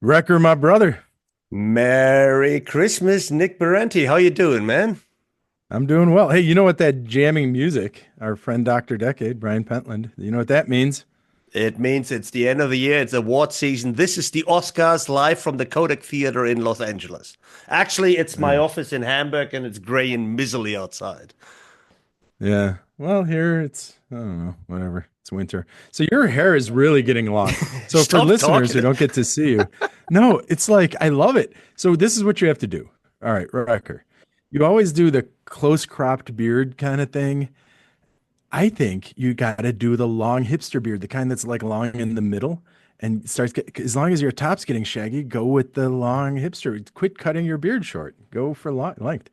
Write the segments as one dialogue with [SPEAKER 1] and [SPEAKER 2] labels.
[SPEAKER 1] Recker, my brother.
[SPEAKER 2] Merry Christmas, Nick Berenti. How you doing, man?
[SPEAKER 1] I'm doing well. Hey, you know what that jamming music, our friend Dr. Decade, Brian Pentland, you know what that means?
[SPEAKER 2] It means it's the end of the year. It's award season. This is the Oscars live from the Kodak Theater in Los Angeles. Actually, it's my
[SPEAKER 1] Uh,
[SPEAKER 2] office in Hamburg and it's gray and miserly outside.
[SPEAKER 1] yeah. Well, here I don't know, whatever. It's winter. So your hair is really getting long. So for
[SPEAKER 2] Stop
[SPEAKER 1] listeners who
[SPEAKER 2] talking.
[SPEAKER 1] don't get to see you, no, it's like, I love it. So this is what you have to do. All right, Recker. You always do the close cropped beard kind of thing. I think you got to do the long hipster beard, the kind that's like long in the middle and as long as your top's getting shaggy, go with the long hipster. Quit cutting your beard short. Go for long length.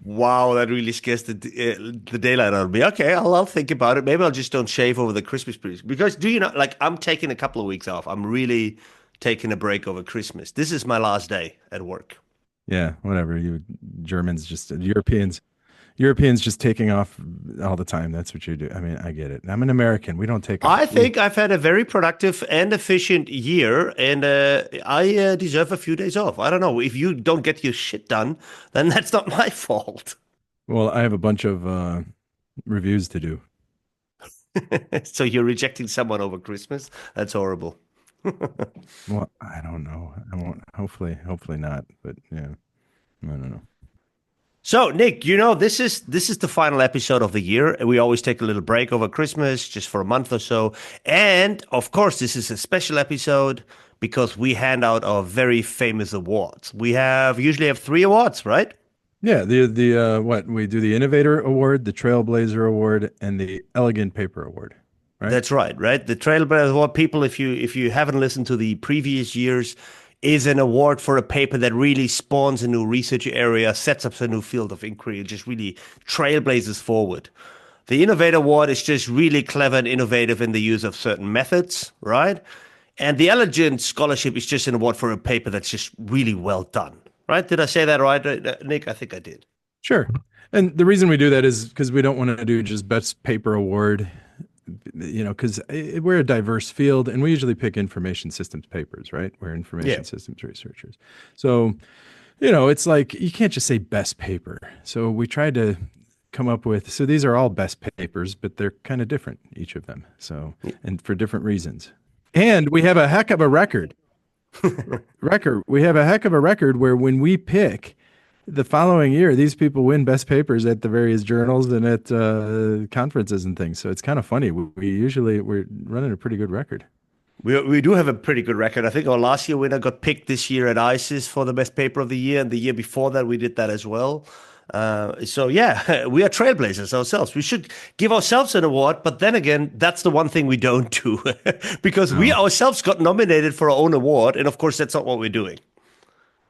[SPEAKER 2] Wow, that really scares the daylight out of me. Okay, I'll think about it. Maybe I'll just don't shave over the Christmas period. Because do you know, like I'm taking a couple of weeks off. I'm really taking a break over Christmas. This is my last day at work.
[SPEAKER 1] Yeah, whatever. You Germans just Europeans just taking off all the time. That's what you do. I mean, I get it. I'm an American. We don't take
[SPEAKER 2] I
[SPEAKER 1] off. We
[SPEAKER 2] think I've had a very productive and efficient year, and I deserve a few days off. I don't know. If you don't get your shit done, then that's not my fault.
[SPEAKER 1] well, I have a bunch of reviews to do.
[SPEAKER 2] So you're rejecting someone over Christmas? That's horrible.
[SPEAKER 1] Well, I don't know. I won't. Hopefully not. But yeah, I don't know.
[SPEAKER 2] So, Nick, this is the final episode of the year. We always take a little break over Christmas, just for a month or so. And of course, this is a special episode because we hand out our very famous awards. Usually have three awards, right?
[SPEAKER 1] Yeah, the what we do the Innovator Award, the Trailblazer Award, and the Elegant Paper Award, right?
[SPEAKER 2] That's right, right? The Trailblazer Award, people, if you haven't listened to the previous years, is an award for a paper that really spawns a new research area, sets up a new field of inquiry, and just really trailblazes forward. The Innovator Award is just really clever and innovative in the use of certain methods, right? And the Elegant Scholarship is just an award for a paper that's just really well done, right? Did I say that right, Nick? I think I did.
[SPEAKER 1] Sure. And the reason we do that is because we don't want to do just best paper award, because we're a diverse field and we usually pick information systems papers, right? We're
[SPEAKER 2] Yeah.
[SPEAKER 1] information systems researchers. So, it's like you can't just say best paper. So we tried to come up with, so these are all best papers, but they're kind of different, each of them. So, and for different reasons. And we have a heck of a record. We have a heck of a record where when we pick the following year, these people win best papers at the various journals and at conferences and things. So it's kind of funny. We're running a pretty good record.
[SPEAKER 2] We do have a pretty good record. I think our last year winner got picked this year at ICES for the best paper of the year, and the year before that we did that as well. So yeah, we are trailblazers ourselves. We should give ourselves an award, but then again, that's the one thing we don't do because we
[SPEAKER 1] Oh,
[SPEAKER 2] ourselves got nominated for our own award, and of course that's not what we're doing.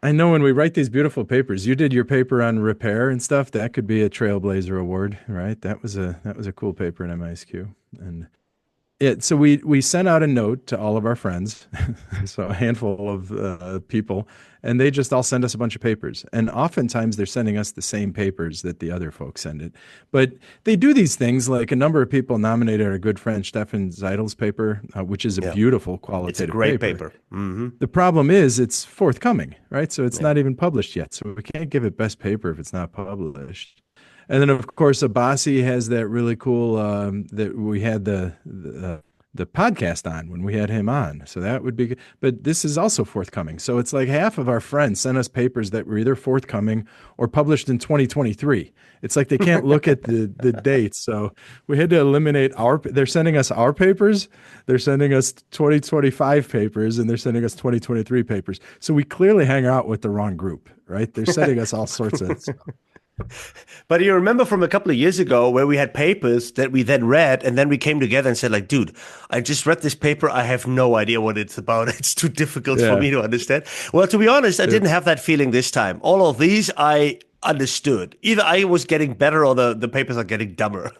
[SPEAKER 1] I know when we write these beautiful papers, you did your paper on repair and stuff. That could be a Trailblazer Award, right? That was a cool paper in MISQ. And so we sent out a note to all of our friends, so a handful of people, and they just all send us a bunch of papers. And oftentimes they're sending us the same papers that the other folks send it. But they do these things like a number of people nominated our good friend Stefan Zeidel's paper, which is a
[SPEAKER 2] Yeah,
[SPEAKER 1] beautiful
[SPEAKER 2] it's a
[SPEAKER 1] qualitative
[SPEAKER 2] great
[SPEAKER 1] paper.
[SPEAKER 2] paper. Hmm.
[SPEAKER 1] The problem is it's forthcoming, right? So it's
[SPEAKER 2] Yeah.
[SPEAKER 1] not even published yet. So we can't give it best paper if it's not published. And then, of course, Abasi has that really cool that we had the podcast on when we had him on. So that would be good. But this is also forthcoming. So it's like half of our friends sent us papers that were either forthcoming or published in 2023. It's like they can't look at the dates. So we had to eliminate they're sending us our papers, they're sending us 2025 papers, and they're sending us 2023 papers. So we clearly hang out with the wrong group, right? They're sending us all sorts of stuff.
[SPEAKER 2] But you remember from a couple of years ago where we had papers that we then read and then we came together and said like, dude, I just read this paper. I have no idea what it's about. It's too difficult for
[SPEAKER 1] Yeah.
[SPEAKER 2] me to understand. Well, to be honest, I
[SPEAKER 1] Yeah.
[SPEAKER 2] didn't have that feeling this time. All of these I understood. Either I was getting better or the papers are getting dumber.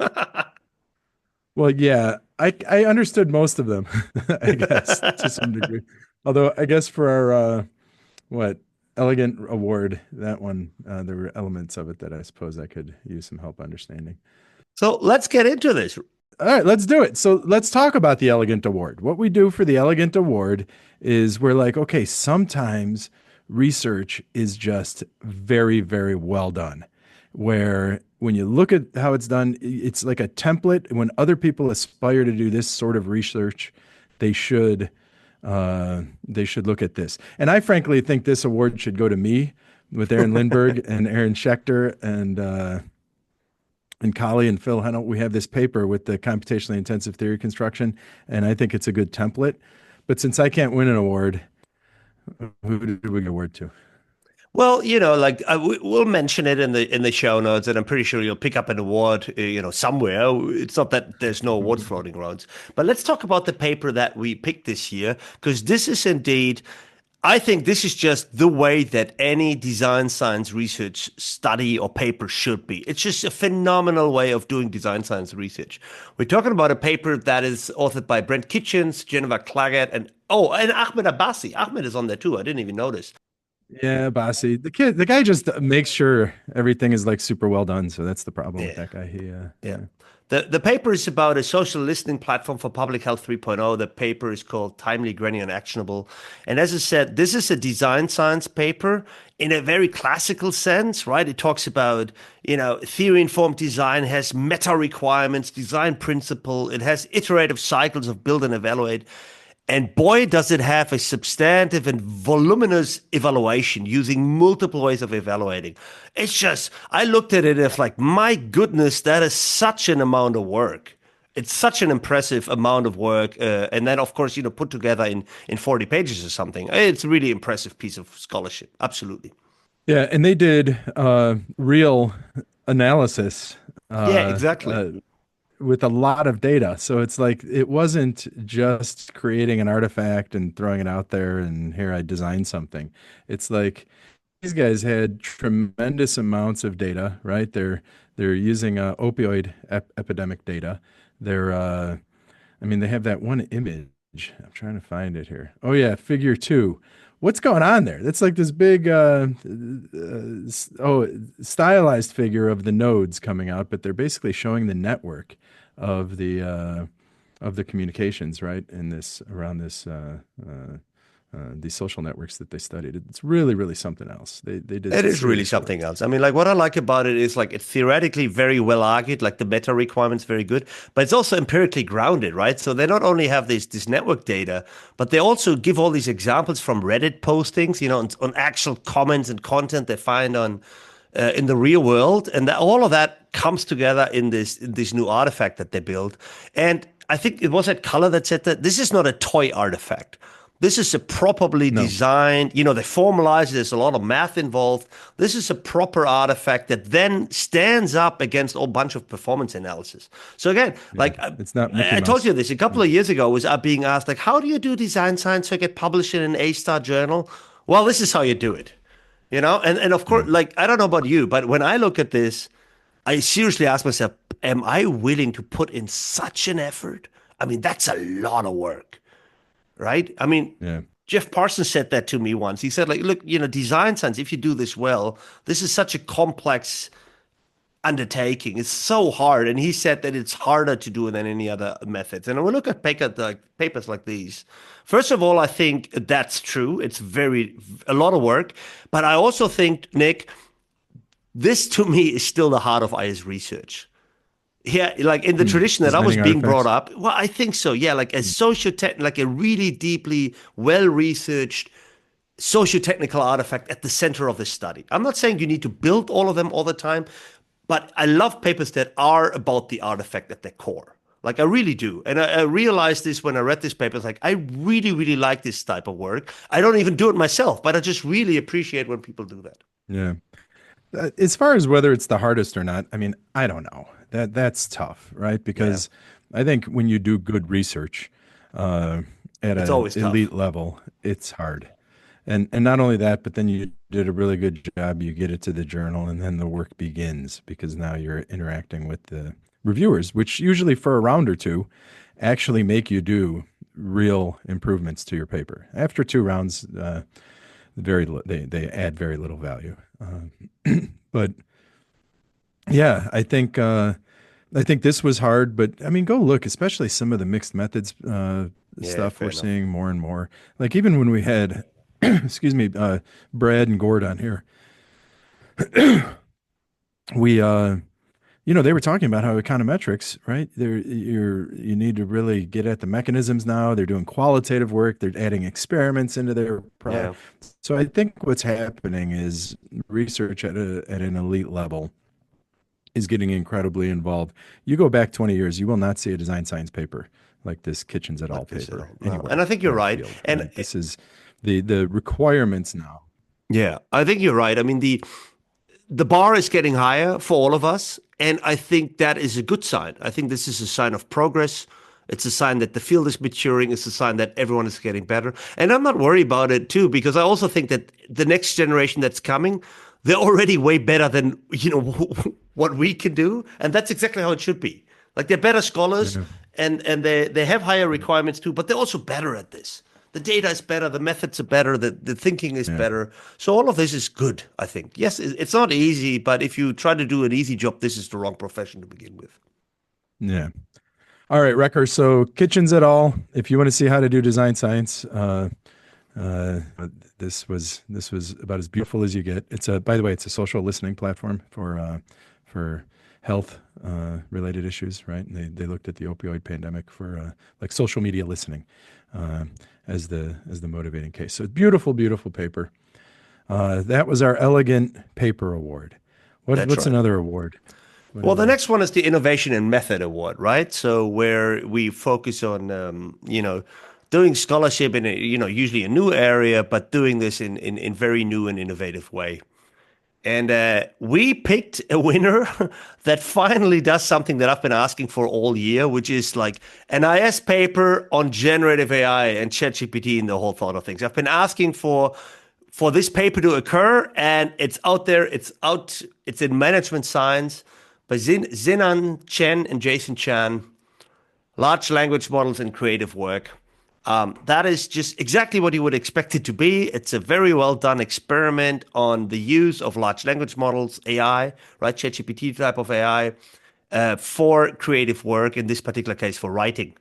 [SPEAKER 1] Well, yeah, I understood most of them, I guess, to some degree. Although I guess for our what elegant award, that one, there were elements of it that I suppose I could use some help understanding.
[SPEAKER 2] So let's get into this.
[SPEAKER 1] All right, let's do it. So let's talk about the Elegant Award. What we do for the Elegant Award is we're like, okay, sometimes research is just very, very well done. Where when you look at how it's done, it's like a template. When other people aspire to do this sort of research, they should they should look at this. And I frankly think this award should go to me with Aaron Lindbergh and Aaron Schechter and Colley and Phil Hennel. We have this paper with the computationally intensive theory construction, and I think it's a good template. But since I can't win an award, who did we give an award to?
[SPEAKER 2] Well, like we'll mention it in the show notes, and I'm pretty sure you'll pick up an award, somewhere. It's not that there's no awards floating around, but let's talk about the paper that we picked this year, because this is indeed, I think this is just the way that any design science research study or paper should be. It's just a phenomenal way of doing design science research. We're talking about a paper that is authored by Brent Kitchens, Jennifer Claggett, and Ahmed Abbasi. Ahmed is on there too. I didn't even notice.
[SPEAKER 1] Yeah, Bossy. The guy just makes sure everything is like super well done. So that's the problem with
[SPEAKER 2] Yeah.
[SPEAKER 1] that guy.
[SPEAKER 2] Yeah. The paper is about a social listening platform for public health 3.0. The paper is called Timely, Granular, and Actionable. And as I said, this is a design science paper in a very classical sense, right? It talks about, theory-informed design has meta requirements, design principle. It has iterative cycles of build and evaluate. And boy, does it have a substantive and voluminous evaluation using multiple ways of evaluating. It's just, I looked at it as like, my goodness, that is such an amount of work. It's such an impressive amount of work. And then, of course, put together in 40 pages or something. It's a really impressive piece of scholarship. Absolutely.
[SPEAKER 1] Yeah, and they did real analysis
[SPEAKER 2] Yeah, exactly.
[SPEAKER 1] with a lot of data. So it's like it wasn't just creating an artifact and throwing it out there and here I designed something. It's like these guys had tremendous amounts of data, right? They're using opioid epidemic data. I mean, they have that one image. I'm trying to find it here. Oh yeah, figure two. What's going on there? That's like this big, stylized figure of the nodes coming out, but they're basically showing the network of the communications, right? In this around this these social networks that they studied. It's really, really something else. They did
[SPEAKER 2] It is really
[SPEAKER 1] serious work.
[SPEAKER 2] something else. I mean, like what I like about it is like it's theoretically very well argued, like the meta requirement's very good, but it's also empirically grounded, right? So they not only have this network data, but they also give all these examples from Reddit postings, on actual comments and content they find on in the real world, and all of that comes together in this new artifact that they built. And I think it was at Color that said that this is not a toy artifact. This is a properly
[SPEAKER 1] No,
[SPEAKER 2] designed, they formalize it. There's a lot of math involved. This is a proper artifact that then stands up against a whole bunch of performance analysis. So again,
[SPEAKER 1] yeah,
[SPEAKER 2] like
[SPEAKER 1] it's not Mickey
[SPEAKER 2] I told
[SPEAKER 1] Mouse.
[SPEAKER 2] you this a couple of years ago, was being asked, like, how do you do design science to get published in an A-star journal? Well, this is how you do it, and of course,
[SPEAKER 1] Yeah,
[SPEAKER 2] like, I don't know about you, but when I look at this, I seriously ask myself, am I willing to put in such an effort? I mean, that's a lot of work, right? I mean,
[SPEAKER 1] yeah,
[SPEAKER 2] Jeff Parsons said that to me once. He said, like, look, design science, if you do this well, this is such a complex undertaking. It's so hard. And he said that it's harder to do than any other methods. And when we look at papers like these, first of all, I think that's true. It's a lot of work. But I also think, Nick, this to me is still the heart of IS research. Yeah, like in the tradition that I was
[SPEAKER 1] designing
[SPEAKER 2] being brought
[SPEAKER 1] artifacts.
[SPEAKER 2] up, well, I think so. Yeah, like a like a really deeply well-researched socio-technical artifact at the center of the study. I'm not saying you need to build all of them all the time, but I love papers that are about the artifact at their core. Like I really do. And I realized this when I read this paper. It's like, I really, really like this type of work. I don't even do it myself, but I just really appreciate when people do that.
[SPEAKER 1] Yeah. As far as whether it's the hardest or not, I mean, I don't know. That's tough, right?
[SPEAKER 2] Yeah,
[SPEAKER 1] Because I think when you do good research uh, at
[SPEAKER 2] it's
[SPEAKER 1] an
[SPEAKER 2] always tough.
[SPEAKER 1] elite level, it's hard. And not only that, but then you did a really good job. You get it to the journal, and then the work begins because now you're interacting with the reviewers, which usually for a round or two actually make you do real improvements to your paper. After two rounds, they add very little value. But yeah, I think I think this was hard, but I mean, go look, especially some of the mixed methods
[SPEAKER 2] Yeah,
[SPEAKER 1] stuff
[SPEAKER 2] fair
[SPEAKER 1] we're
[SPEAKER 2] enough.
[SPEAKER 1] seeing more and more. Like even when we had, excuse me, Brad and Gord on here, we they were talking about how econometrics, right? You need to really get at the mechanisms now. They're doing qualitative work. They're adding experiments into their
[SPEAKER 2] Yeah,
[SPEAKER 1] product. So I think what's happening is research at an elite level is getting incredibly involved. You go back 20 years, you will not see a design science paper like this Kitchens et al.
[SPEAKER 2] like this at
[SPEAKER 1] Paper
[SPEAKER 2] all. No, and I
[SPEAKER 1] anywhere
[SPEAKER 2] think you're
[SPEAKER 1] in the
[SPEAKER 2] right.
[SPEAKER 1] field,
[SPEAKER 2] And
[SPEAKER 1] right? This is the requirements now.
[SPEAKER 2] yeah, I think you're right. I mean, the bar is getting higher for all of us, and I think that is a good sign. I think this is a sign of progress. It's a sign that the field is maturing. It's a sign that everyone is getting better. And I'm not worried about it too, because I also think that the next generation that's coming, they're already way better than what we can do, and that's exactly how it should be. Like they're better scholars,
[SPEAKER 1] Yeah.
[SPEAKER 2] and they have higher requirements too, but they're also better at this. The data is better, the methods are better, the thinking is
[SPEAKER 1] Yeah.
[SPEAKER 2] better. So all of this is good, I think. Yes, it's not easy, but if you try to do an easy job, this is the wrong profession to begin with.
[SPEAKER 1] Yeah. All right, Recker. So Kitchens et al. If you want to see how to do design science, uh, this was about as beautiful as you get. It's a, by the way, it's a social listening platform for health related issues, right? And they looked at the opioid pandemic for like social media listening uh, as the motivating case. So beautiful, beautiful paper. That was our elegant paper award.
[SPEAKER 2] That's
[SPEAKER 1] What's
[SPEAKER 2] right.
[SPEAKER 1] another award? What
[SPEAKER 2] Well, the
[SPEAKER 1] other?
[SPEAKER 2] next one is the Innovation and Method Award, right? So where we focus on, doing scholarship in usually a new area, but doing this in very new and innovative way. And we picked a winner that finally does something that I've been asking for all year, which is like an IS paper on generative AI and ChatGPT and the whole thought of things. I've been asking for this paper to occur, and it's out there. It's out. It's in Management Science by Zinan Chen and Jason Chan. Large language models and creative work. That is just exactly what you would expect it to be. It's a very well done experiment on the use of large language models, AI, right? ChatGPT type of AI, for creative work, in this particular case for writing.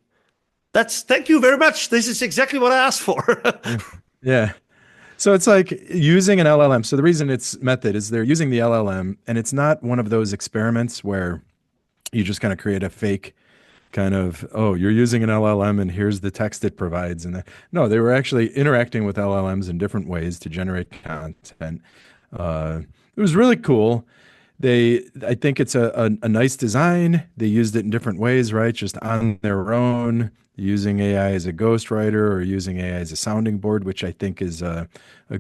[SPEAKER 2] Thank you very much. This is exactly what I asked for.
[SPEAKER 1] Yeah. Yeah. So it's like using an LLM. So the reason it's method is they're using the LLM, and it's not one of those experiments where you just kind of create a fake kind of, oh, you're using an LLM and here's the text it provides. And no, they were actually interacting with LLMs in different ways to generate content. It was really cool. I think it's a nice design. They used it in different ways, right? Just on their own, using AI as a ghostwriter or using AI as a sounding board, which I think is a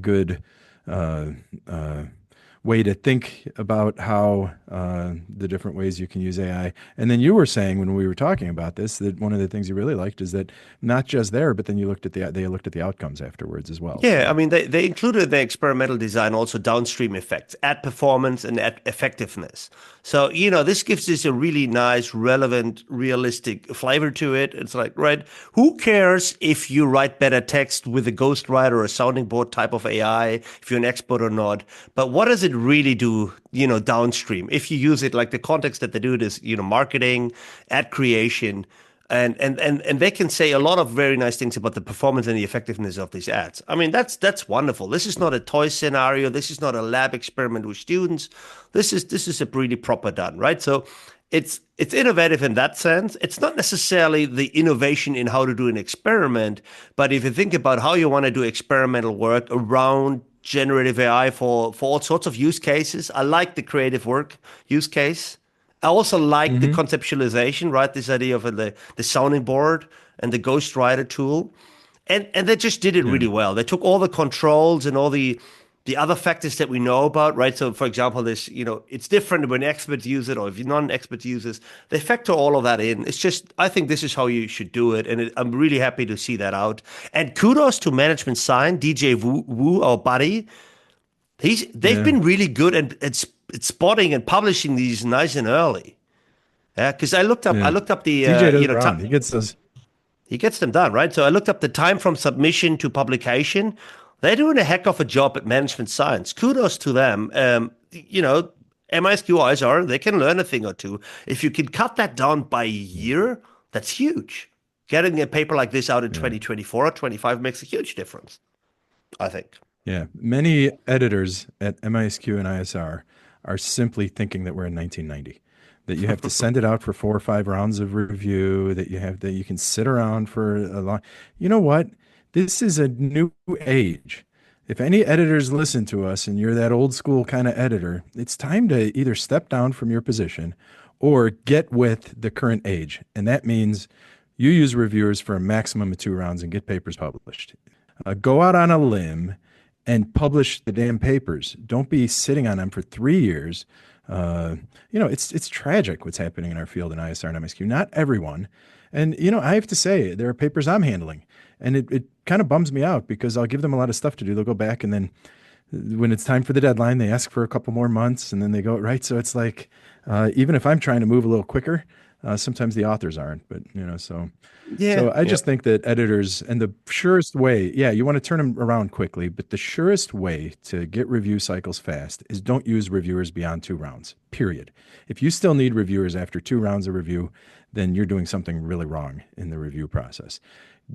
[SPEAKER 1] good uh, uh, way to think about how the different ways you can use AI. And then you were saying when we were talking about this that one of the things you really liked is that not just there, but then they looked at the outcomes afterwards as well.
[SPEAKER 2] Yeah, I
[SPEAKER 1] So
[SPEAKER 2] mean, they included in the experimental design also downstream effects, at performance and at effectiveness. So, this gives this a really nice, relevant, realistic flavor to it. It's like, right, who cares if you write better text with a ghostwriter or a sounding board type of AI, if you're an expert or not? But what does it really do, downstream? If you use it, like the context that they do it is, marketing, ad creation. And they can say a lot of very nice things about the performance and the effectiveness of these ads. I mean, that's wonderful. This is not a toy scenario. This is not a lab experiment with students. This is a really proper done, right? So it's innovative in that sense. It's not necessarily the innovation in how to do an experiment, but if you think about how you want to do experimental work around generative AI for all sorts of use cases, I like the creative work use case. I also like the
[SPEAKER 1] hmm
[SPEAKER 2] conceptualization, right? This idea of the sounding board and the ghostwriter tool. And they just did it
[SPEAKER 1] yeah,
[SPEAKER 2] really well. They took all the controls and all the other factors that we know about, right? So for example, it's different when experts use it or if non-expert users, they factor all of that in. It's just, I think this is how you should do it. And I'm really happy to see that out. And kudos to Management Sign, DJ Wu, our buddy. They've
[SPEAKER 1] yeah,
[SPEAKER 2] been really good at spotting and publishing these nice and early. Yeah, because I
[SPEAKER 1] yeah.
[SPEAKER 2] looked up the
[SPEAKER 1] DJ does Brown. He gets those.
[SPEAKER 2] he gets them done, right. So I looked up the time from submission to publication. They're doing a heck of a job at Management Science. Kudos to them. MISQ ISR, they can learn a thing or two. If you can cut that down by a year, that's huge. Getting a paper like this out in
[SPEAKER 1] Yeah.
[SPEAKER 2] 2024 or 25 makes a huge difference, I think.
[SPEAKER 1] Yeah. Many editors at MISQ and ISR are simply thinking that we're in 1990, that you have to send it out for 4 or 5 rounds of review, that you can sit around for a long. You know what? This is a new age. If any editors listen to us and you're that old school kind of editor, it's time to either step down from your position or get with the current age. And that means you use reviewers for a maximum of 2 rounds and get papers published. Go out on a limb and publish the damn papers. Don't be sitting on them for 3 years. It's tragic what's happening in our field in ISR and MSQ. Not everyone. And, I have to say, there are papers I'm handling, and it kind of bums me out because I'll give them a lot of stuff to do. They'll go back, and then when it's time for the deadline, they ask for a couple more months, and then they go, right? So it's like, even if I'm trying to move a little quicker, sometimes the authors aren't, but so
[SPEAKER 2] Yeah.
[SPEAKER 1] I just think that editors, and the surest way, yeah, you want to turn them around quickly, but the surest way to get review cycles fast is don't use reviewers beyond 2 rounds, period. If you still need reviewers after 2 rounds of review, then you're doing something really wrong in the review process.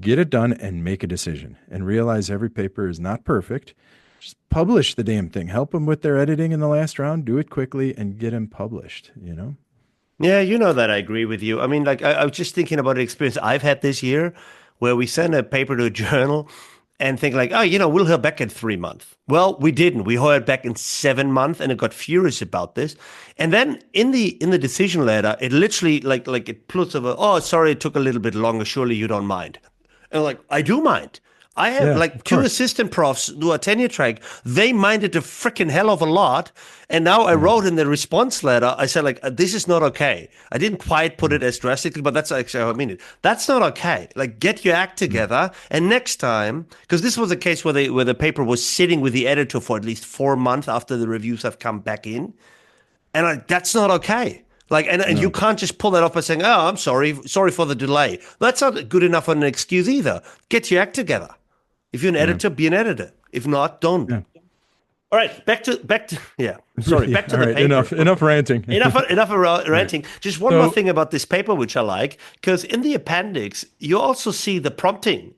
[SPEAKER 1] Get it done and make a decision, and realize every paper is not perfect. Just publish the damn thing. Help them with their editing in the last round. Do it quickly and get them published.
[SPEAKER 2] Yeah, that I agree with you. I mean, like I was just thinking about an experience I've had this year where we sent a paper to a journal and think like, oh, we'll hear back in 3 months. Well, we didn't. We heard back in 7 months, and it got furious about this. And then in the decision letter, it literally like it puts over, oh, sorry, it took a little bit longer. Surely you don't mind. And I'm like, I do mind. I have
[SPEAKER 1] Yeah,
[SPEAKER 2] like
[SPEAKER 1] of
[SPEAKER 2] two
[SPEAKER 1] course.
[SPEAKER 2] assistant profs who are tenure track. They minded a freaking hell of a lot. And now I
[SPEAKER 1] Yeah.
[SPEAKER 2] wrote in the response letter, I said like, this is not okay. I didn't quite put it
[SPEAKER 1] Mm,
[SPEAKER 2] as drastically, but that's actually how I mean it. That's not okay. Like get your act
[SPEAKER 1] mm,
[SPEAKER 2] together. And next time, because this was a case where the paper was sitting with the editor for at least 4 months after the reviews have come back in. And that's not okay. Like, and you
[SPEAKER 1] no.
[SPEAKER 2] can't just pull that off by saying, oh, I'm sorry for the delay. That's not good enough of an excuse either. Get your act together. If you're an
[SPEAKER 1] Yeah.
[SPEAKER 2] editor, be an editor. If not, don't.
[SPEAKER 1] Yeah.
[SPEAKER 2] All right, back to yeah. Sorry,
[SPEAKER 1] Yeah.
[SPEAKER 2] back to
[SPEAKER 1] All
[SPEAKER 2] the
[SPEAKER 1] right.
[SPEAKER 2] paper.
[SPEAKER 1] Enough ranting.
[SPEAKER 2] Enough
[SPEAKER 1] Right.
[SPEAKER 2] ranting. Just one more
[SPEAKER 1] So,
[SPEAKER 2] thing about this paper, which I like, because in the appendix, you also see the prompting,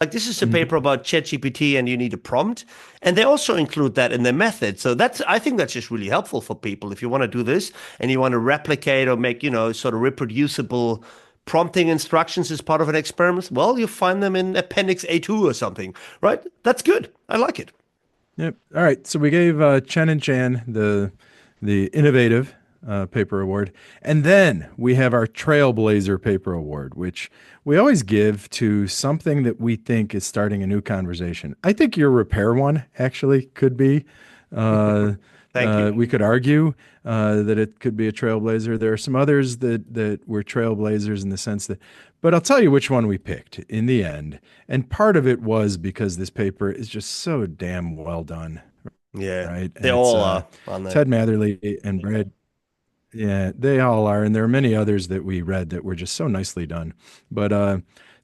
[SPEAKER 2] Like this is a paper
[SPEAKER 1] mhm.
[SPEAKER 2] about ChatGPT and you need a prompt. And they also include that in their method. So I think that's just really helpful for people. If you want to do this and you want to replicate or make, sort of reproducible prompting instructions as part of an experiment, well, you find them in Appendix A2 or something, right? That's good. I like it.
[SPEAKER 1] Yep. All right. So we gave Chen and Chan the innovative paper award, and then we have our Trailblazer paper award, which we always give to something that we think is starting a new conversation. I think your repair one actually could be. Uh,
[SPEAKER 2] Thank you.
[SPEAKER 1] we could argue that it could be a trailblazer. There are some others that were trailblazers in the sense that, but I'll tell you which one we picked in the end. And part of it was because this paper is just so damn well done,
[SPEAKER 2] Yeah,
[SPEAKER 1] right?
[SPEAKER 2] they
[SPEAKER 1] And it's
[SPEAKER 2] all are on there.
[SPEAKER 1] Ted Matherly and Brad. Yeah, they all are, and there are many others that we read that were just so nicely done. But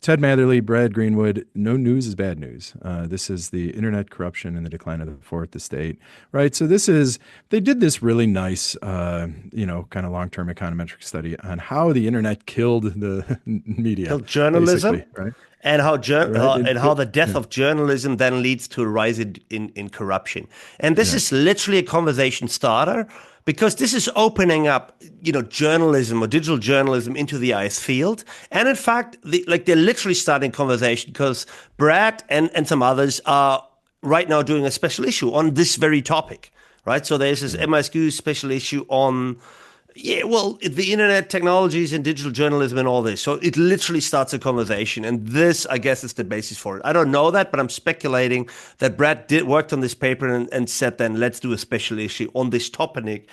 [SPEAKER 1] Ted Matherly, Brad Greenwood, no news is bad news. This is the internet corruption and the decline of the fourth estate, right? So they did this really nice, kind of long-term econometric study on how the internet killed the media,
[SPEAKER 2] Killed journalism
[SPEAKER 1] basically, right?
[SPEAKER 2] and
[SPEAKER 1] Right?
[SPEAKER 2] how the death
[SPEAKER 1] Yeah,
[SPEAKER 2] of journalism then leads to a rise in corruption. And this
[SPEAKER 1] yeah,
[SPEAKER 2] is literally a conversation starter because this is opening up, journalism or digital journalism into the IS field. And in fact, they're literally starting conversation because Brad and some others are right now doing a special issue on this very topic, right? So there's this
[SPEAKER 1] yeah.
[SPEAKER 2] MSQ special issue on yeah, well, the internet technologies and digital journalism and all this. So it literally starts a conversation. And this, I guess, is the basis for it. I don't know that, but I'm speculating that Brad worked on this paper and said, then let's do a special issue on this topic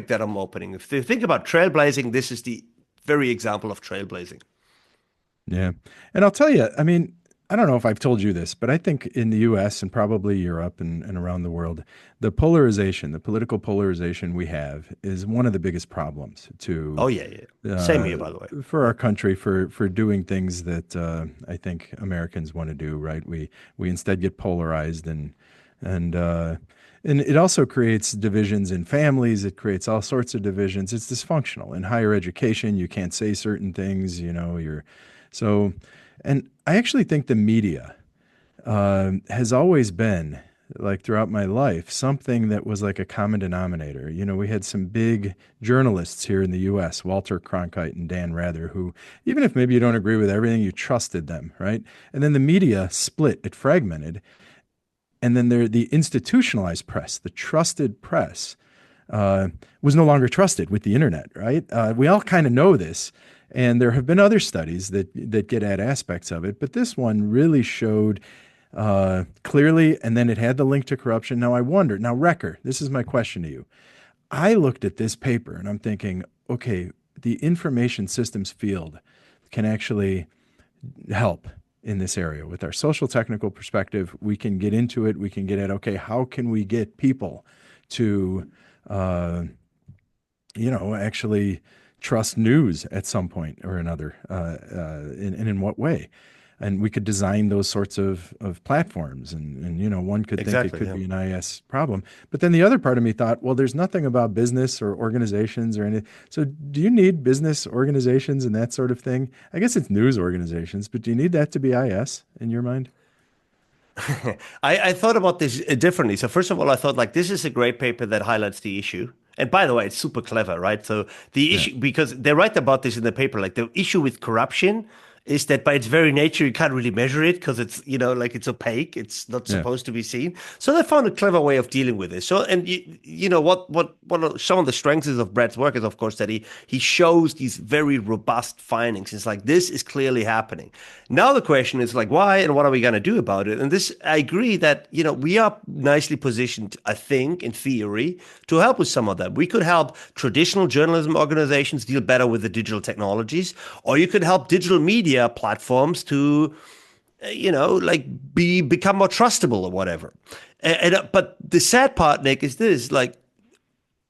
[SPEAKER 2] that I'm opening. If you think about trailblazing, this is the very example of trailblazing.
[SPEAKER 1] Yeah. And I'll tell you, I mean, I don't know if I've told you this, but I think in the US and probably Europe and around the world, the political polarization we have is one of the biggest problems
[SPEAKER 2] Oh, yeah, yeah. Same
[SPEAKER 1] uh,
[SPEAKER 2] here, by the way.
[SPEAKER 1] for our country for doing things that I think Americans want to do, right? We instead get polarized and And it also creates divisions in families. It creates all sorts of divisions. It's dysfunctional. In higher education, you can't say certain things, so, and I actually think the media has always been, like throughout my life, something that was like a common denominator. We had some big journalists here in the US, Walter Cronkite and Dan Rather, who, even if maybe you don't agree with everything, you trusted them, right? And then the media split, it fragmented. And then the institutionalized press, the trusted press, was no longer trusted with the internet, right? We all kind of know this. And there have been other studies that get at aspects of it, but this one really showed clearly, and then it had the link to corruption. Now I wonder, Recker, this is my question to you. I looked at this paper and I'm thinking, okay, the information systems field can actually help in this area. With our social technical perspective, we can get into it. We can get at, okay, how can we get people to, actually trust news at some point or another, and in what way? And we could design those sorts of platforms. And one could think it could be an IS problem. But then the other part of me thought, well, there's nothing about business or organizations or anything. So do you need business organizations and that sort of thing? I guess it's news organizations, but do you need that to be IS in your mind?
[SPEAKER 2] I thought about this differently. So first of all, I thought like this is a great paper that highlights the issue. And by the way, it's super clever, right? So the issue, because they write about this in the paper, like the issue with corruption is that by its very nature, you can't really measure it because it's, like it's opaque. It's not supposed to be seen. So they found a clever way of dealing with this. So, and what some of the strengths of Brett's work is, of course, that he shows these very robust findings. It's like, this is clearly happening. Now the question is like, why and what are we going to do about it? And this, I agree that, we are nicely positioned, I think, in theory, to help with some of that. We could help traditional journalism organizations deal better with the digital technologies, or you could help digital media platforms to, become more trustable or whatever. But the sad part, Nick, is this: like,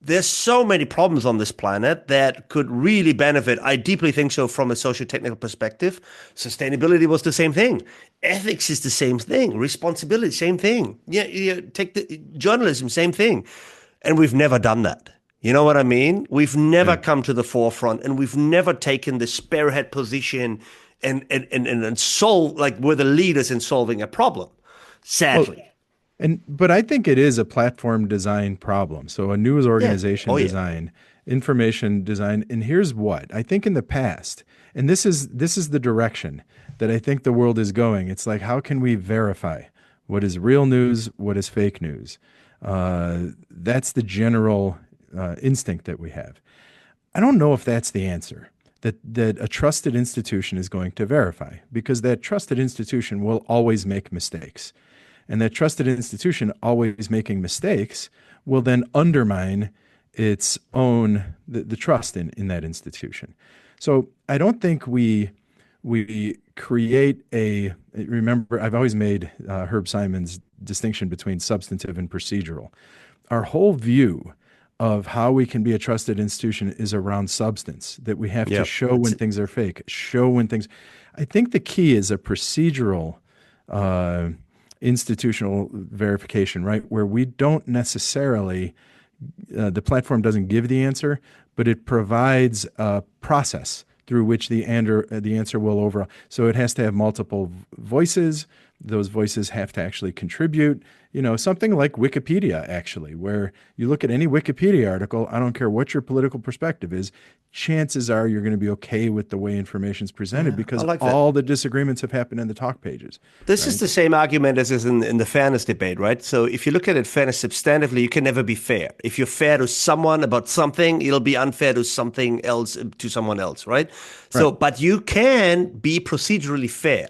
[SPEAKER 2] there's so many problems on this planet that could really benefit. I deeply think so from a socio-technical perspective. Sustainability was the same thing. Ethics is the same thing. Responsibility, same thing. Yeah, take the journalism, same thing. And we've never done that. You know what I mean? We've never come to the forefront, and we've never taken the spearhead position and solve, like, we're the leaders in solving a problem, sadly.
[SPEAKER 1] But I think it is a platform design problem. So a news organization design, information design, and here's what I think in the past, and this is the direction that I think the world is going. It's like, how can we verify what is real news, what is fake news? That's the general instinct that we have. I don't know if that's the answer. That a trusted institution is going to verify, because that trusted institution will always make mistakes. And that trusted institution always making mistakes will then undermine its own, the trust in that institution. So I don't think we create remember, I've always made Herb Simon's distinction between substantive and procedural. Our whole view of how we can be a trusted institution is around substance, that we have to show when things are fake, show when things. I think the key is a procedural institutional verification, right? Where we don't necessarily, the platform doesn't give the answer, but it provides a process through which the answer will overall. So it has to have multiple voices. Those voices have to actually contribute. Something like Wikipedia, actually, where you look at any Wikipedia article, I don't care what your political perspective is, chances are you're going to be okay with the way information is presented, because all the disagreements have happened in the talk pages.
[SPEAKER 2] This is the same argument as is in the fairness debate, right? So if you look at it fairness substantively, you can never be fair. If you're fair to someone about something, it'll be unfair to something else, to someone else, right? So, but you can be procedurally fair.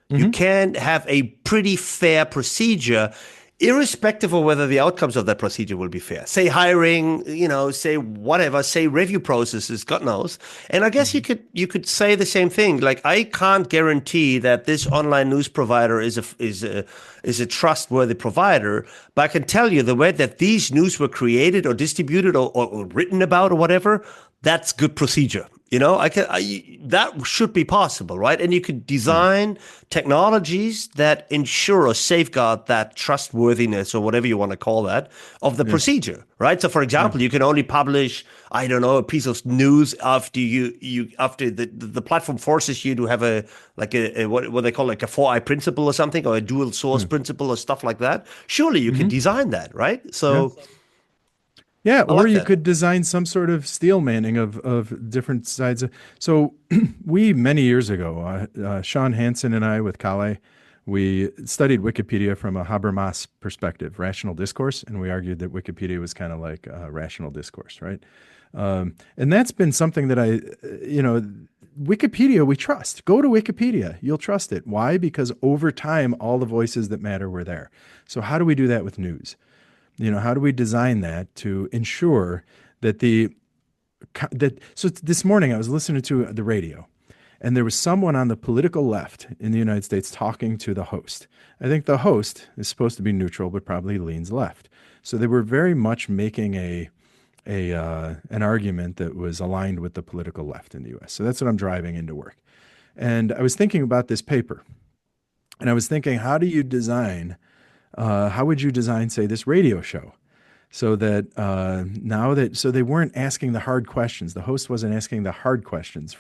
[SPEAKER 2] You can have a pretty fair procedure, irrespective of whether the outcomes of that procedure will be fair. Say hiring, say whatever, say review processes, God knows. And I guess you could say the same thing. Like, I can't guarantee that this online news provider is a trustworthy provider, but I can tell you the way that these news were created or distributed or written about or whatever, that's good procedure. That should be possible, right? And you could design technologies that ensure or safeguard that trustworthiness or whatever you want to call that of the
[SPEAKER 1] Yeah.
[SPEAKER 2] procedure, right? So, for
[SPEAKER 1] Yeah.
[SPEAKER 2] example, you can only publish, I don't know, a piece of news after after the platform forces you to have what they call like a 4i principle or something, or a dual source
[SPEAKER 1] Yeah.
[SPEAKER 2] principle or stuff like that. Surely you can
[SPEAKER 1] Hmm.
[SPEAKER 2] design that, right?
[SPEAKER 1] Yeah.
[SPEAKER 2] So
[SPEAKER 1] Yeah,
[SPEAKER 2] I
[SPEAKER 1] or
[SPEAKER 2] like
[SPEAKER 1] you
[SPEAKER 2] that.
[SPEAKER 1] could design some sort of steel manning of different sides. So we, many years ago, Sean Hansen and I with Kale, we studied Wikipedia from a Habermas perspective, rational discourse, and we argued that Wikipedia was kind of like rational discourse, right? And that's been something that Wikipedia, we trust. Go to Wikipedia, you'll trust it. Why? Because over time, all the voices that matter were there. So how do we do that with news? How do we design that to ensure that so this morning I was listening to the radio and there was someone on the political left in the United States talking to the host. I think the host is supposed to be neutral, but probably leans left. So they were very much making an argument that was aligned with the political left in the U.S. So that's what I'm driving into work. And I was thinking about this paper and I was thinking, how would you design, say, this radio show so that so they weren't asking the hard questions. The host wasn't asking the hard questions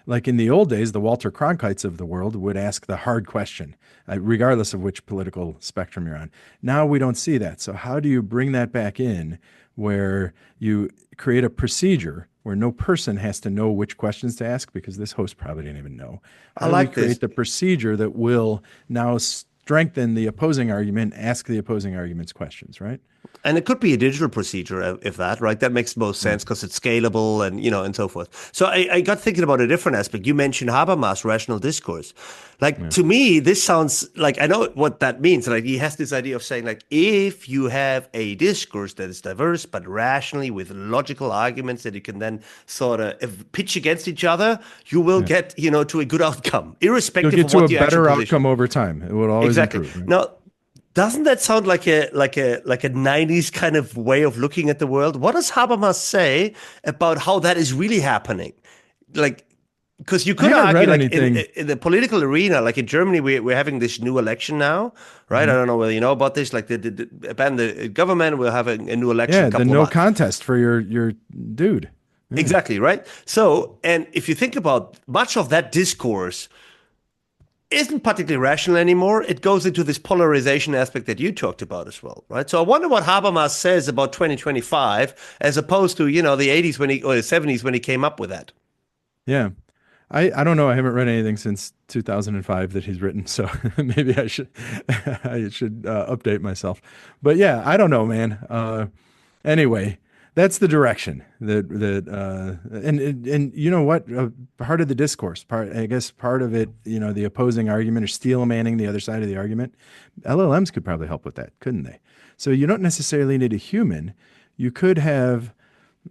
[SPEAKER 1] like in the old days, the Walter Cronkites of the world would ask the hard question, regardless of which political spectrum you're on. Now we don't see that. So how do you bring that back in where you create a procedure where no person has to know which questions to ask because this host probably didn't even know?
[SPEAKER 2] I
[SPEAKER 1] How do we
[SPEAKER 2] like this.
[SPEAKER 1] create the procedure that will now strengthen the opposing argument, ask the opposing argument's questions, right?
[SPEAKER 2] And it could be a digital procedure if that, right? That makes most
[SPEAKER 1] Yeah.
[SPEAKER 2] sense because it's scalable and so forth. So I got thinking about a different aspect. You mentioned Habermas, rational discourse. Like
[SPEAKER 1] Yeah.
[SPEAKER 2] to me, this sounds like I know what that means. Like he has this idea of saying like if you have a discourse that is diverse but rationally with logical arguments that you can then sort of pitch against each other, you will
[SPEAKER 1] Yeah.
[SPEAKER 2] get to a good outcome,
[SPEAKER 1] You'll
[SPEAKER 2] irrespective
[SPEAKER 1] get
[SPEAKER 2] of
[SPEAKER 1] to a
[SPEAKER 2] what your actual
[SPEAKER 1] better
[SPEAKER 2] position.
[SPEAKER 1] outcome over time. It will always
[SPEAKER 2] Exactly.
[SPEAKER 1] improve, right?
[SPEAKER 2] Now, doesn't that sound like a 90s kind of way of looking at the world? What does Habermas say about how that is really happening? Like, because you
[SPEAKER 1] I
[SPEAKER 2] could
[SPEAKER 1] haven't
[SPEAKER 2] argue,
[SPEAKER 1] read
[SPEAKER 2] like
[SPEAKER 1] anything.
[SPEAKER 2] in the political arena, like in Germany, we're having this new election now, right? I
[SPEAKER 1] Mhm.
[SPEAKER 2] don't know whether you know about this. Like the government will have a new election
[SPEAKER 1] Yeah,
[SPEAKER 2] in a
[SPEAKER 1] the
[SPEAKER 2] couple of
[SPEAKER 1] no
[SPEAKER 2] months.
[SPEAKER 1] contest for your dude. Yeah.
[SPEAKER 2] Exactly, right? So, and if you think about much of that discourse isn't particularly rational anymore. It goes into this polarization aspect that you talked about as well, right? So I wonder what Habermas says about 2025 as opposed to, the 80s or the 70s when he came up with that.
[SPEAKER 1] Yeah. I don't know. I haven't read anything since 2005 that he's written, so maybe I should I should update myself. But yeah, I don't know, man. Anyway, that's the direction and you know what? Part of the discourse, part of it, the opposing argument or steel manning the other side of the argument. LLMs could probably help with that, couldn't they? So you don't necessarily need a human. You could have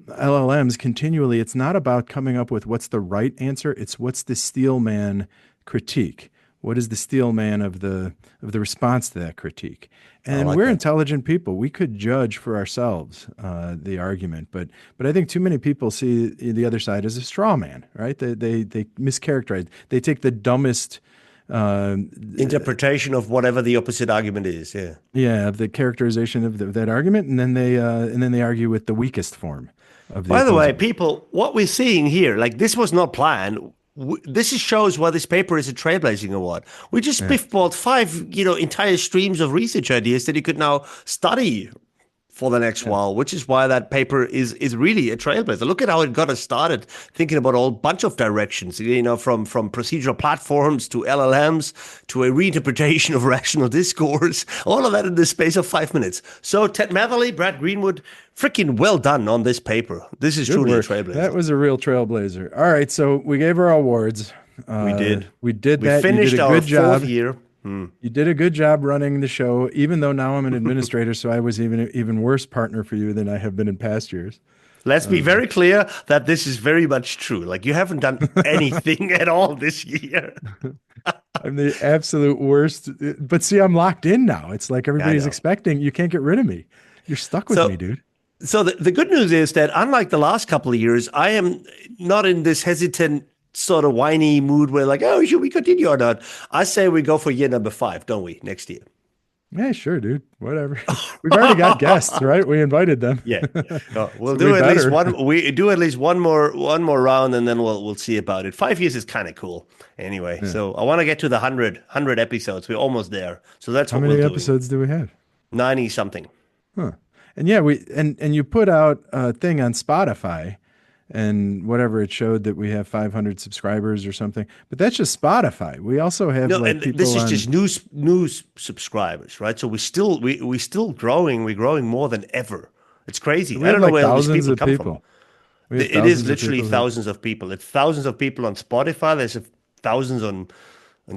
[SPEAKER 1] LLMs continually. It's not about coming up with what's the right answer. It's what's the steelman critique. What is the steelman of the response to that critique?
[SPEAKER 2] I
[SPEAKER 1] And
[SPEAKER 2] like
[SPEAKER 1] we're
[SPEAKER 2] that.
[SPEAKER 1] intelligent people. We could judge for ourselves the argument, but I think too many people see the other side as a straw man, right? They mischaracterize. They take the dumbest uh,
[SPEAKER 2] Interpretation of whatever the opposite argument is. Yeah.
[SPEAKER 1] of the characterization of that argument, and then they argue with the weakest form of the
[SPEAKER 2] By the way,
[SPEAKER 1] opposing.
[SPEAKER 2] people, what we're seeing here, like this was not planned. Shows why this paper is a trailblazing award. We just
[SPEAKER 1] Yeah.
[SPEAKER 2] spiffballed five, entire streams of research ideas that you could now study for the next
[SPEAKER 1] Yeah.
[SPEAKER 2] while, which is why that paper is really a trailblazer. Look at how it got us started thinking about a whole bunch of directions, from procedural platforms to LLMs to a reinterpretation of rational discourse, all of that in the space of 5 minutes. So Ted Matherly, Brad Greenwood, freaking well done on this paper. This is
[SPEAKER 1] Good
[SPEAKER 2] truly a
[SPEAKER 1] work. That
[SPEAKER 2] trailblazer.
[SPEAKER 1] was a real trailblazer. All right, so we gave our awards.
[SPEAKER 2] We did.
[SPEAKER 1] We did
[SPEAKER 2] We
[SPEAKER 1] that. You did
[SPEAKER 2] finished
[SPEAKER 1] a
[SPEAKER 2] our
[SPEAKER 1] good
[SPEAKER 2] fourth
[SPEAKER 1] job.
[SPEAKER 2] year.
[SPEAKER 1] You did a good job running the show, even though now I'm an administrator, so I was even worse partner for you than I have been in past years.
[SPEAKER 2] Let's be very clear that this is very much true. Like you haven't done anything at all this year.
[SPEAKER 1] I'm the absolute worst. But see, I'm locked in now. It's like
[SPEAKER 2] Yeah, I
[SPEAKER 1] everybody's
[SPEAKER 2] know.
[SPEAKER 1] expecting. You can't get rid of me. You're stuck with me,
[SPEAKER 2] So
[SPEAKER 1] dude.
[SPEAKER 2] So the good news is that unlike the last couple of years, I am not in this hesitant sort of whiny mood where like, oh, should we continue or not? I say we go for year number 5, don't we? Next year.
[SPEAKER 1] Yeah, sure, dude. Whatever. We've already got guests, right? We invited them.
[SPEAKER 2] Yeah. We'll
[SPEAKER 1] So
[SPEAKER 2] do
[SPEAKER 1] we
[SPEAKER 2] at least
[SPEAKER 1] better.
[SPEAKER 2] one. We do at least one more round, and then we'll see about it. 5 years is kind of cool. Anyway,
[SPEAKER 1] Yeah.
[SPEAKER 2] so I want to get to the 100 episodes. We're almost there. So that's
[SPEAKER 1] How
[SPEAKER 2] what we're
[SPEAKER 1] many
[SPEAKER 2] doing.
[SPEAKER 1] episodes do we have?
[SPEAKER 2] 90 something.
[SPEAKER 1] Huh. And yeah, and you put out a thing on Spotify and whatever it showed that we have 500 subscribers or something. But that's just Spotify. We also have
[SPEAKER 2] No,
[SPEAKER 1] like
[SPEAKER 2] and this
[SPEAKER 1] people
[SPEAKER 2] is
[SPEAKER 1] on.
[SPEAKER 2] just news subscribers, right? So we still growing. We're growing more than ever. It's crazy.
[SPEAKER 1] We
[SPEAKER 2] I
[SPEAKER 1] have
[SPEAKER 2] don't know
[SPEAKER 1] like
[SPEAKER 2] where all these
[SPEAKER 1] thousands
[SPEAKER 2] people
[SPEAKER 1] of
[SPEAKER 2] come from.
[SPEAKER 1] people. We have
[SPEAKER 2] It is
[SPEAKER 1] thousands of
[SPEAKER 2] literally
[SPEAKER 1] people who,
[SPEAKER 2] thousands of people. It's thousands of people on Spotify. There's thousands on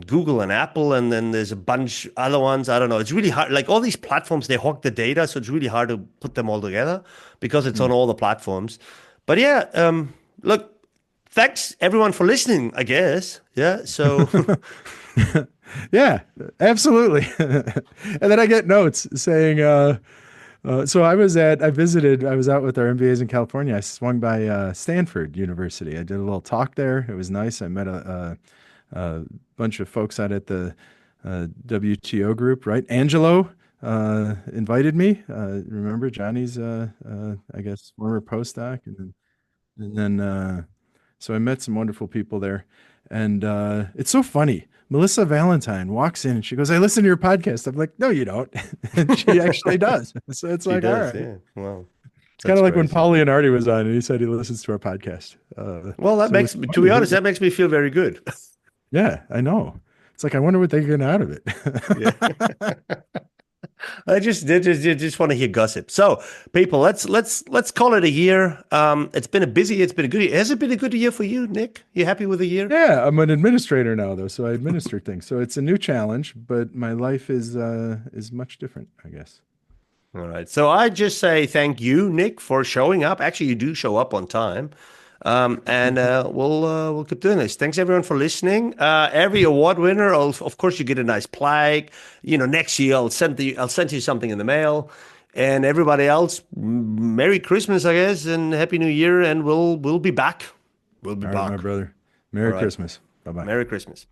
[SPEAKER 2] Google and Apple, and then there's a bunch other ones. I don't know. It's really hard. Like all these platforms, they hog the data, so it's really hard to put them all together because it's on all the platforms. But yeah, look, thanks everyone for listening, I guess. Yeah. So
[SPEAKER 1] yeah, absolutely. And then I get notes saying, so I was out with our MBAs in California. I swung by Stanford University. I did a little talk there. It was nice. I met a bunch of folks out at the WTO group, right? Angelo invited me. Remember Johnny's, I guess, former postdoc, and then so I met some wonderful people there, and it's so funny. Melissa Valentine walks in and she goes, "I listen to your podcast." I'm like, "No, you don't," and she actually does. So it's
[SPEAKER 2] she
[SPEAKER 1] like, all
[SPEAKER 2] does.
[SPEAKER 1] right.
[SPEAKER 2] Yeah. Wow.
[SPEAKER 1] It's kind of
[SPEAKER 2] That's
[SPEAKER 1] like when
[SPEAKER 2] crazy.
[SPEAKER 1] Paul Leonardi was on and he said he listens to our podcast.
[SPEAKER 2] Well, that
[SPEAKER 1] So
[SPEAKER 2] makes
[SPEAKER 1] it's
[SPEAKER 2] me, to be
[SPEAKER 1] funny.
[SPEAKER 2] honest, that makes me feel very good.
[SPEAKER 1] Yeah, I know. It's like I wonder what they get out of it.
[SPEAKER 2] Yeah. I just want to hear gossip. So, people, let's call it a year. It's been a good year. Has it been a good year for you, Nick? You happy with the year?
[SPEAKER 1] Yeah, I'm an administrator now though, so I administer things. So it's a new challenge, but my life is much different, I guess.
[SPEAKER 2] All right. So I just say thank you, Nick, for showing up. Actually, you do show up on time. And we'll keep doing this. Thanks everyone for listening. Every award winner, of course, you get a nice plaque. Next year I'll send you something in the mail. And everybody else, Merry Christmas, I guess, and Happy New Year. And we'll be back. We'll be
[SPEAKER 1] All right,
[SPEAKER 2] back.
[SPEAKER 1] my brother.
[SPEAKER 2] All
[SPEAKER 1] Merry
[SPEAKER 2] right.
[SPEAKER 1] Christmas. Bye-bye.
[SPEAKER 2] Merry Christmas.